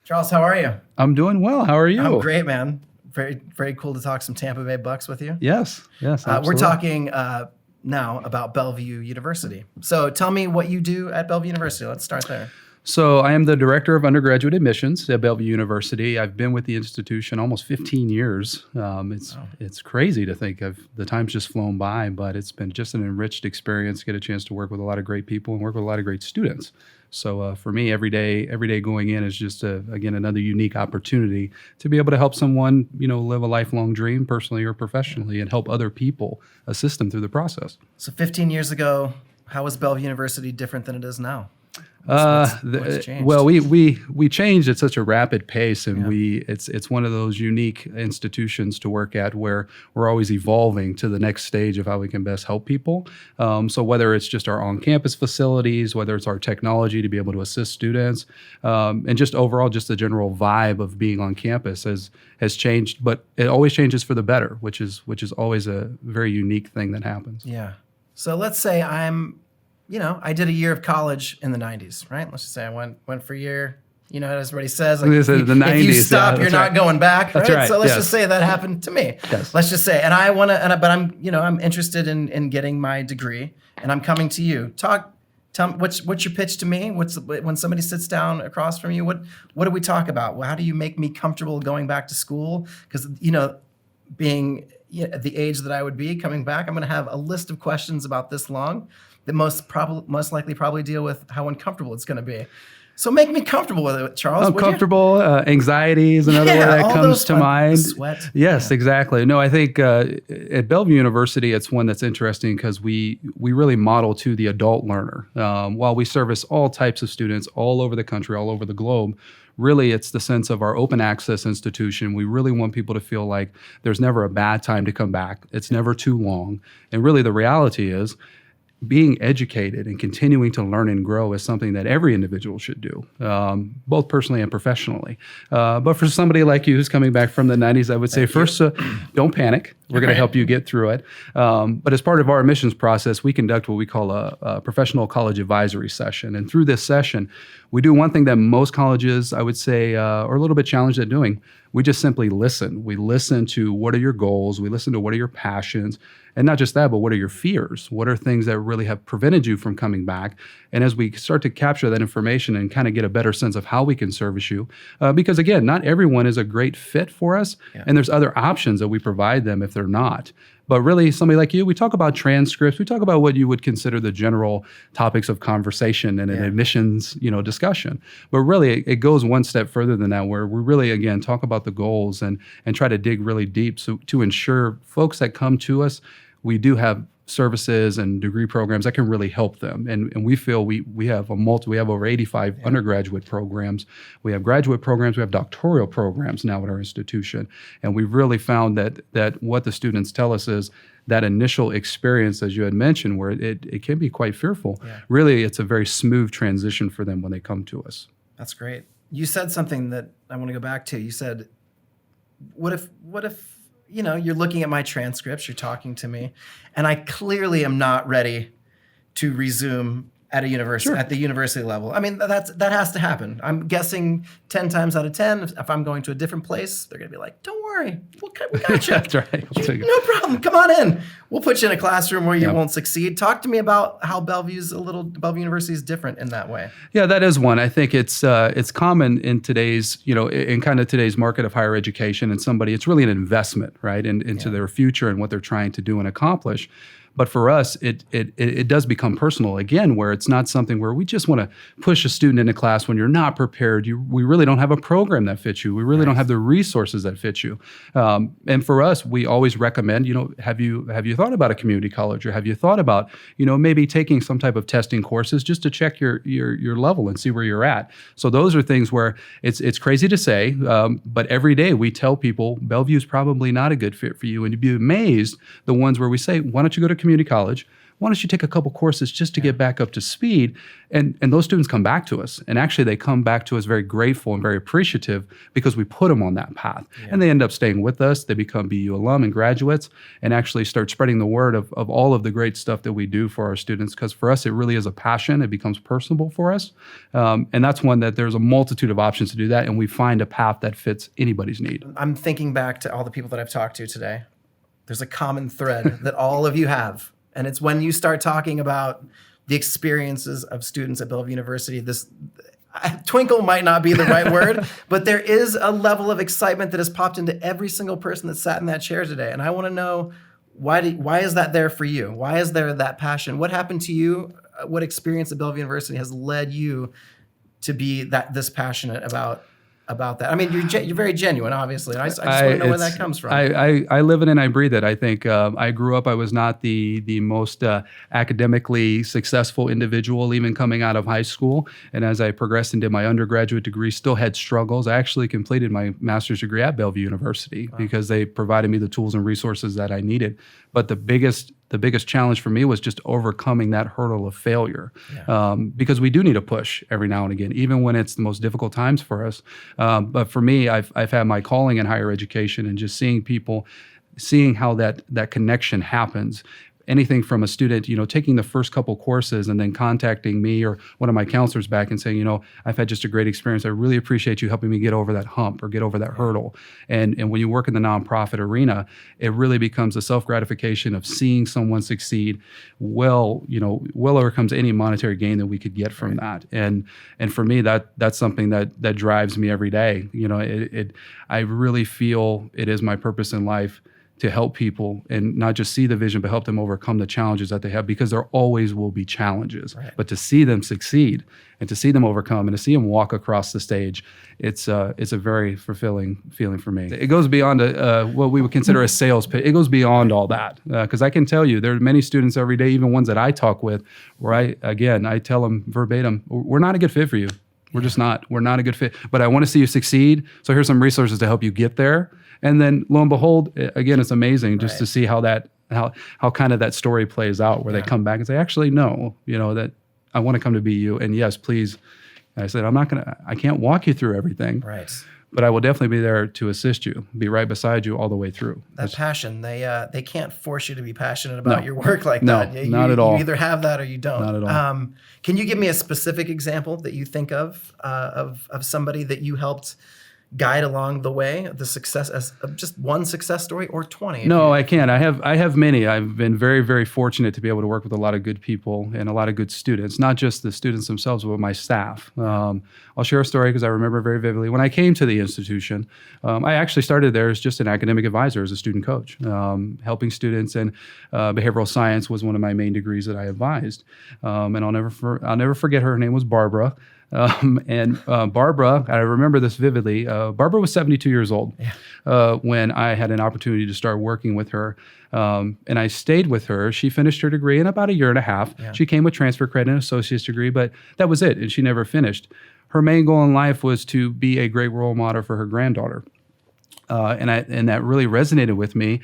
Charles, how are you? I'm doing well. How are you? I'm great, man. Very, very cool to talk some Tampa Bay Bucks with you. Yes, absolutely. We're talking now about Bellevue University. So tell me what you do at Bellevue University. Let's start there. So I am the director of Undergraduate Admissions at Bellevue University. I've been with the institution almost 15 years. It's crazy to think of. The time's just flown by, but it's been just an enriched experience. Get a chance to work with a lot of great people and work with a lot of great students. So for me, every day going in is just again another unique opportunity to be able to help someone live a lifelong dream, personally or professionally, and help other people, assist them through the process. So 15 years ago, how was Bellevue University different than it is now? What's changed? Well, we changed at such a rapid pace, and it's one of those unique institutions to work at where we're always evolving to the next stage of how we can best help people. So whether it's just our on-campus facilities, whether it's our technology to be able to assist students, and just overall just the general vibe of being on campus has changed, but it always changes for the better, which is always a very unique thing that happens. Yeah. So let's say I did a year of college in the 90s, right? Let's just say I went for a year. You know, as everybody says, like, the 90s, if you stop, you're not going back, That's right? right. So let's just say that happened to me. Yes. Let's just say, but I'm interested in getting my degree, and I'm coming to you. Tell me, what's your pitch to me? When somebody sits down across from you, what do we talk about? Well, how do you make me comfortable going back to school? Because being at the age that I would be coming back, I'm going to have a list of questions about this long that most likely probably deal with how uncomfortable it's going to be. So make me comfortable with it, Charles. Uncomfortable, anxiety is another one that comes to mind. Sweat. Yes, exactly. No, I think at Bellevue University, it's one that's interesting because we really model to the adult learner. While we service all types of students all over the country, all over the globe, really, it's the sense of our open access institution. We really want people to feel like there's never a bad time to come back. It's never too long. And really, the reality is, being educated and continuing to learn and grow is something that every individual should do, both personally and professionally. But for somebody like you who's coming back from the 90s, I would say first, don't panic. We're going to help you get through it. But as part of our admissions process, we conduct what we call a professional college advisory session. And through this session, we do one thing that most colleges, I would say, are a little bit challenged at doing. We just simply listen. We listen to what are your goals. We listen to what are your passions. And not just that, but what are your fears? What are things that really have prevented you from coming back? And as we start to capture that information and kind of get a better sense of how we can service you, because again, not everyone is a great fit for us. Yeah. And there's other options that we provide them if they're not. But really, somebody like you, we talk about transcripts. We talk about what you would consider the general topics of conversation in an admissions, discussion. But really, it goes one step further than that, where we really, again, talk about the goals and try to dig really deep to ensure folks that come to us, we do have services and degree programs that can really help them. And we feel we have we have over 85 undergraduate programs. We have graduate programs. We have doctoral programs now at our institution. And we've really found that what the students tell us is that initial experience, as you had mentioned, where it can be quite fearful. Yeah. Really, it's a very smooth transition for them when they come to us. That's great. You said something that I want to go back to. You said, what if you're looking at my transcripts, you're talking to me, and I clearly am not ready to resume at a university, at the university level. I mean, that has to happen. I'm guessing 10 times out of 10, if I'm going to a different place, they're going to be like, don't worry, we got you. That's right. No problem. Come on in. We'll put you in a classroom where you won't succeed. Talk to me about how Bellevue University is different in that way. Yeah, that is one. I think it's common in today's, in kind of today's market of higher education, and it's really an investment, right, into their future and what they're trying to do and accomplish. But for us, it does become personal again, where it's not something where we just want to push a student into class when you're not prepared. We really don't have a program that fits you. We really don't have the resources that fit you. And for us, we always recommend, have you thought about a community college, or have you thought about, maybe taking some type of testing courses just to check your level and see where you're at. So those are things where it's crazy to say, but every day we tell people Bellevue is probably not a good fit for you, and you'd be amazed the ones where we say, why don't you go to community college? why don't you take a couple courses just to get back up to speed? And those students come back to us. And actually, they come back to us very grateful and very appreciative because we put them on that path. Yeah. And they end up staying with us. They become BU alum and graduates and actually start spreading the word of all of the great stuff that we do for our students. Because for us, it really is a passion. It becomes personable for us. And that's one that there's a multitude of options to do that. And we find a path that fits anybody's need. I'm thinking back to all the people that I've talked to today. There's a common thread that all of you have. And it's when you start talking about the experiences of students at Bellevue University, this twinkle might not be the right word, but there is a level of excitement that has popped into every single person that sat in that chair today. And I want to know, why is that there for you? Why is there that passion? What happened to you? What experience at Bellevue University has led you to be this passionate about that? I mean, you're very genuine, obviously. And I just want to know where that comes from. I live it and I breathe it. I think I grew up, I was not the most academically successful individual, even coming out of high school. And as I progressed and did my undergraduate degree, still had struggles. I actually completed my master's degree at Bellevue University because they provided me the tools and resources that I needed. But the biggest challenge for me was just overcoming that hurdle of failure, because we do need a push every now and again, even when it's the most difficult times for us. But for me, I've had my calling in higher education and just seeing how that connection happens. Anything from a student, taking the first couple courses and then contacting me or one of my counselors back and saying, I've had just a great experience. I really appreciate you helping me get over that hump or get over that hurdle. And when you work in the nonprofit arena, it really becomes a self-gratification of seeing someone succeed well overcomes any monetary gain that we could get from that. And for me, that's something that drives me every day. I really feel it is my purpose in life to help people and not just see the vision, but help them overcome the challenges that they have, because there always will be challenges. Right. But to see them succeed and to see them overcome and to see them walk across the stage, it's a very fulfilling feeling for me. It goes beyond what we would consider a sales pitch. It goes beyond all that, because I can tell you there are many students every day, even ones that I talk with, where I tell them verbatim, we're not a good fit for you. We're just not. We're not a good fit. But I want to see you succeed. So here's some resources to help you get there. And then lo and behold, again, it's amazing just to see how kind of that story plays out, where they come back and say, actually, no, that I want to come to BU. And yes, please. And I said, I can't walk you through everything. Right. But I will definitely be there to assist you, be right beside you all the way through. That passion, they can't force you to be passionate about your work like that. No, not at all. You either have that or you don't. Not at all. Can you give me a specific example that you think of somebody that you helped guide along the way, the success, as just one success story or 20? No, I can't. I have many. I've been very, very fortunate to be able to work with a lot of good people and a lot of good students, not just the students themselves, but my staff. I'll share a story because I remember very vividly. When I came to the institution, I actually started there as just an academic advisor, as a student coach, helping students, and behavioral science was one of my main degrees that I advised. And I'll never forget her. Her name was Barbara. Barbara, I remember this vividly, Barbara was 72 years old when I had an opportunity to start working with her. And I stayed with her. She finished her degree in about a year and a half. Yeah. She came with transfer credit and associate's degree, but that was it. And she never finished. Her main goal in life was to be a great role model for her granddaughter. And that really resonated with me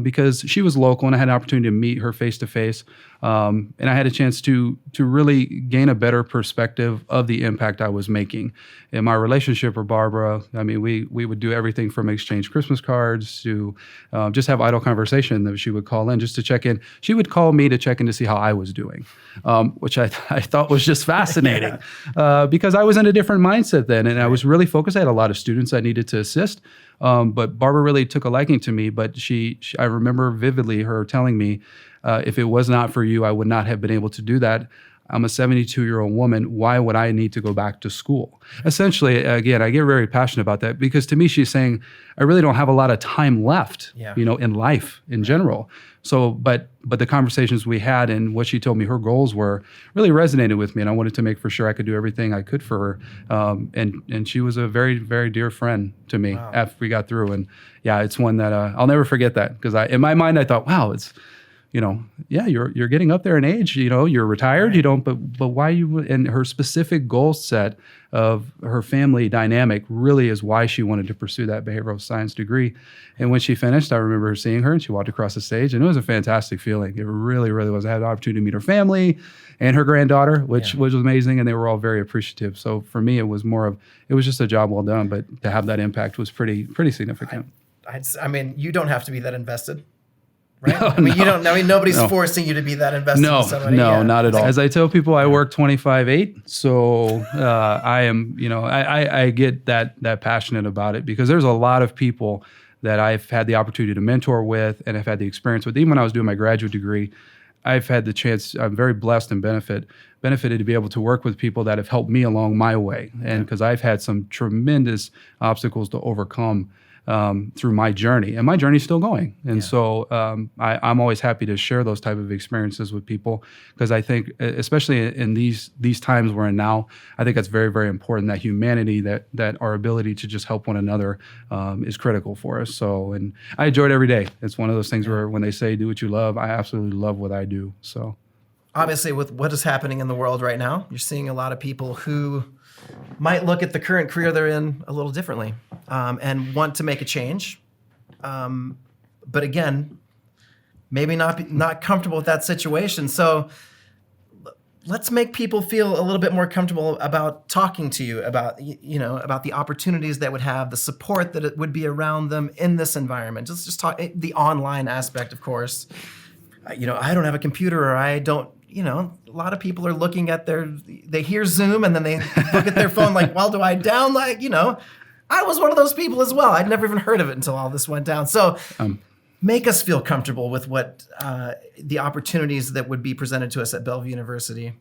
because she was local and I had an opportunity to meet her face to face. And I had a chance to really gain a better perspective of the impact I was making. In my relationship with Barbara, I mean, we would do everything from exchange Christmas cards to just have idle conversation that she would call in just to check in. She would call me to check in to see how I was doing, which I thought was just fascinating because I was in a different mindset then. And I was really focused. I had a lot of students I needed to assist. But Barbara really took a liking to me, but I remember vividly her telling me, if it was not for you, I would not have been able to do that. I'm a 72-year-old woman. Why would I need to go back to school? Essentially, again, I get very passionate about that because to me, she's saying, I really don't have a lot of time left, in life in general. So, but the conversations we had and what she told me her goals were really resonated with me, and I wanted to make for sure I could do everything I could for her. And she was a very, very dear friend to me after we got through. And yeah, it's one that I'll never forget that because in my mind I thought, wow, it's yeah, you're getting up there in age, you're retired, but why you, and her specific goal set of her family dynamic really is why she wanted to pursue that behavioral science degree. And when she finished, I remember her seeing her and she walked across the stage and it was a fantastic feeling. It really, really was. I had the opportunity to meet her family and her granddaughter, which was amazing. And they were all very appreciative. So for me, it was just a job well done, but to have that impact was pretty significant. I mean, you don't have to be that invested. Right? Nobody's forcing you to be that invested in somebody. No, not at all. As I tell people, I work 25/8, so I am, I get that passionate about it because there's a lot of people that I've had the opportunity to mentor with and I've had the experience with. Even when I was doing my graduate degree, I've had the chance, I'm very blessed and benefited to be able to work with people that have helped me along my way. And because I've had some tremendous obstacles to overcome through my journey, and my journey is still going. And so I'm always happy to share those type of experiences with people because I think, especially in these times we're in now, I think that's very, very important that humanity, that our ability to just help one another is critical for us. So, and I enjoy it every day. It's one of those things where when they say do what you love, I absolutely love what I do. So, obviously, with what is happening in the world right now, you're seeing a lot of people who might look at the current career they're in a little differently and want to make a change. But again, maybe not comfortable with that situation. So let's make people feel a little bit more comfortable about talking to you about the opportunities that would have, the support that it would be around them in this environment. Just talk the online aspect, of course. I don't have a computer, or I don't. A lot of people are looking at they hear Zoom and then they look at their phone like, well, do I download? I was one of those people as well. I'd never even heard of it until all this went down. So make us feel comfortable with what the opportunities that would be presented to us at Bellevue University.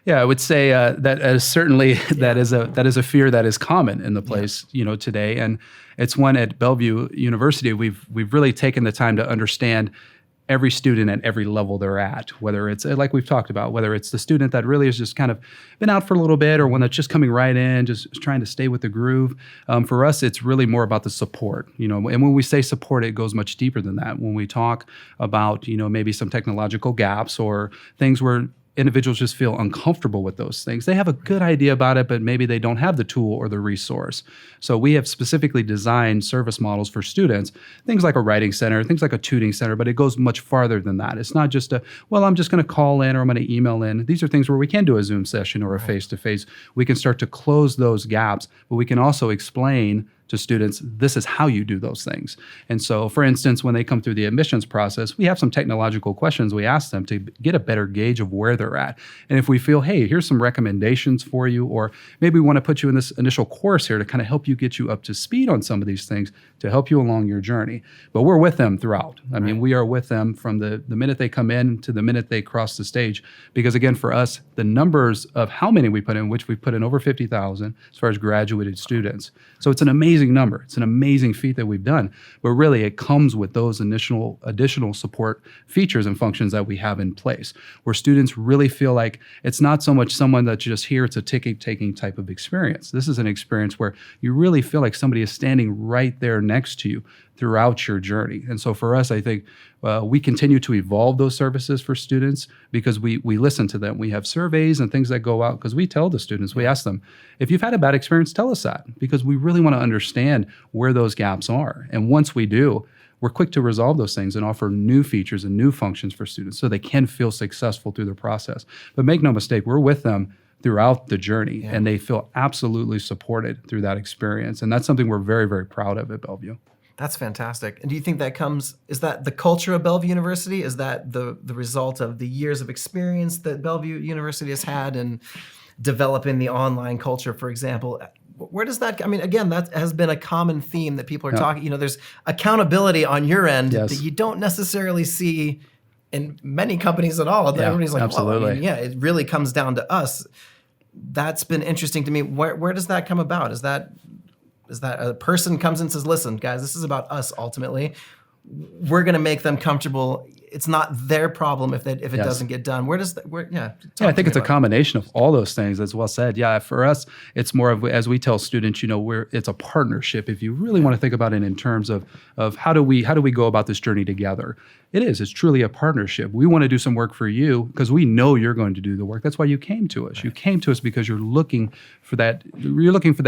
Yeah, I would say that certainly that is a fear that is common in the place, today. And it's one at Bellevue University, we've really taken the time to understand every student at every level they're at, whether it's like we've talked about, whether it's the student that really has just kind of been out for a little bit or one that's just coming right in, just trying to stay with the groove. For us, it's really more about the support, and when we say support, it goes much deeper than that. When we talk about, maybe some technological gaps or things where individuals just feel uncomfortable with those things. They have a good idea about it, but maybe they don't have the tool or the resource. So we have specifically designed service models for students, things like a writing center, things like a tutoring center, but it goes much farther than that. It's not just I'm just going to call in or I'm going to email in. These are things where we can do a Zoom session or a face-to-face. We can start to close those gaps, but we can also explain to students, this is how you do those things. And so, for instance, when they come through the admissions process, we have some technological questions we ask them to get a better gauge of where they're at. And if we feel, hey, here's some recommendations for you, or maybe we want to put you in this initial course here to kind of help you get you up to speed on some of these things to help you along your journey. But we're with them throughout. I mean, we are with them from the minute they come in to the minute they cross the stage. Because again, for us, the numbers of how many we put in, which we put in over 50,000 as far as graduated students. So it's an amazing number. It's an amazing feat that we've done, but really it comes with those additional support features and functions that we have in place, where students really feel like it's not so much someone that's just here, it's a ticket-taking type of experience. This is an experience where you really feel like somebody is standing right there next to you throughout your journey. And so for us, I think we continue to evolve those services for students because we listen to them. We have surveys and things that go out because we tell the students, we ask them, if you've had a bad experience, tell us that, because we really want to understand where those gaps are. And once we do, we're quick to resolve those things and offer new features and new functions for students so they can feel successful through the process. But make no mistake, we're with them throughout the journey, and they feel absolutely supported through that experience. And that's something we're very, very proud of at Bellevue. That's fantastic. And do you think is that the culture of Bellevue University? Is that the result of the years of experience that Bellevue University has had in developing the online culture, for example? Where does that, again, that has been a common theme that people are talking, there's accountability on your end that you don't necessarily see in many companies at all. Everybody's like, absolutely. Well, it really comes down to us. That's been interesting to me. Where does that come about? Is that a person comes and says, listen, guys, this is about us ultimately. We're going to make them comfortable it's not their problem if it doesn't get done. Where does that? Yeah, I think it's a combination of all those things. As well said. Yeah, for us, it's more of, as we tell students, it's a partnership. If you really want to think about it in terms of how do we go about this journey together, it's truly a partnership. We want to do some work for you because we know you're going to do the work. That's why you came to us. Right. You came to us because you're looking for that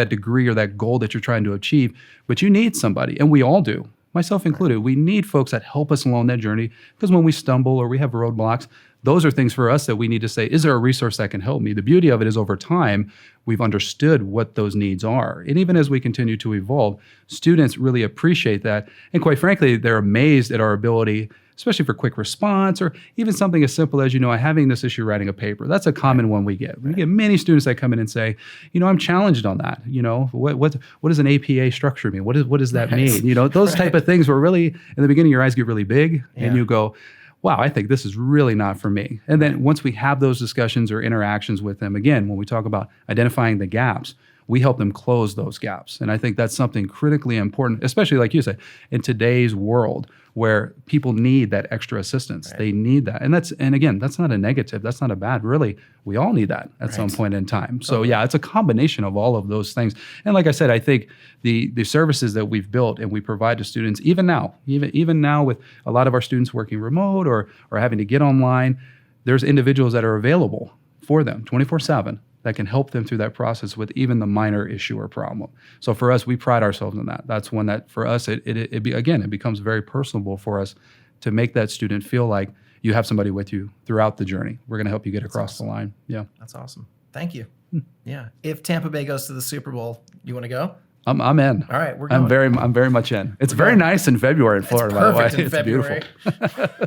degree or that goal that you're trying to achieve, but you need somebody, and we all do. Myself included. Right. We need folks that help us along that journey, because when we stumble or we have roadblocks, those are things for us that we need to say, is there a resource that can help me? The beauty of it is, over time, we've understood what those needs are. And even as we continue to evolve, students really appreciate that. And quite frankly, they're amazed at our ability, especially for quick response, or even something as simple as, having this issue writing a paper. That's a common one we get. We get many students that come in and say, I'm challenged on that. What does an APA structure mean? What does that mean? Those type of things where really, in the beginning, your eyes get really big and you go, wow, I think this is really not for me. And then once we have those discussions or interactions with them, again, when we talk about identifying the gaps, we help them close those gaps. And I think that's something critically important, especially like you say, in today's world where people need that extra assistance. Right. They need that. And again, that's not a negative. That's not a bad. Really, we all need that at some point in time. So yeah, it's a combination of all of those things. And like I said, I think the services that we've built and we provide to students, even now with a lot of our students working remote or having to get online, there's individuals that are available for them 24/7. That can help them through that process with even the minor issue or problem. So for us, we pride ourselves in that. That's one that for us, it becomes very personable for us to make that student feel like you have somebody with you throughout the journey. We're going to help you get across the line. Yeah. That's awesome. Thank you. Yeah. If Tampa Bay goes to the Super Bowl, you want to go? I'm in. All right, we're going. I'm very much in. It's very nice in February in Florida, by the way. It's perfect in February. Beautiful.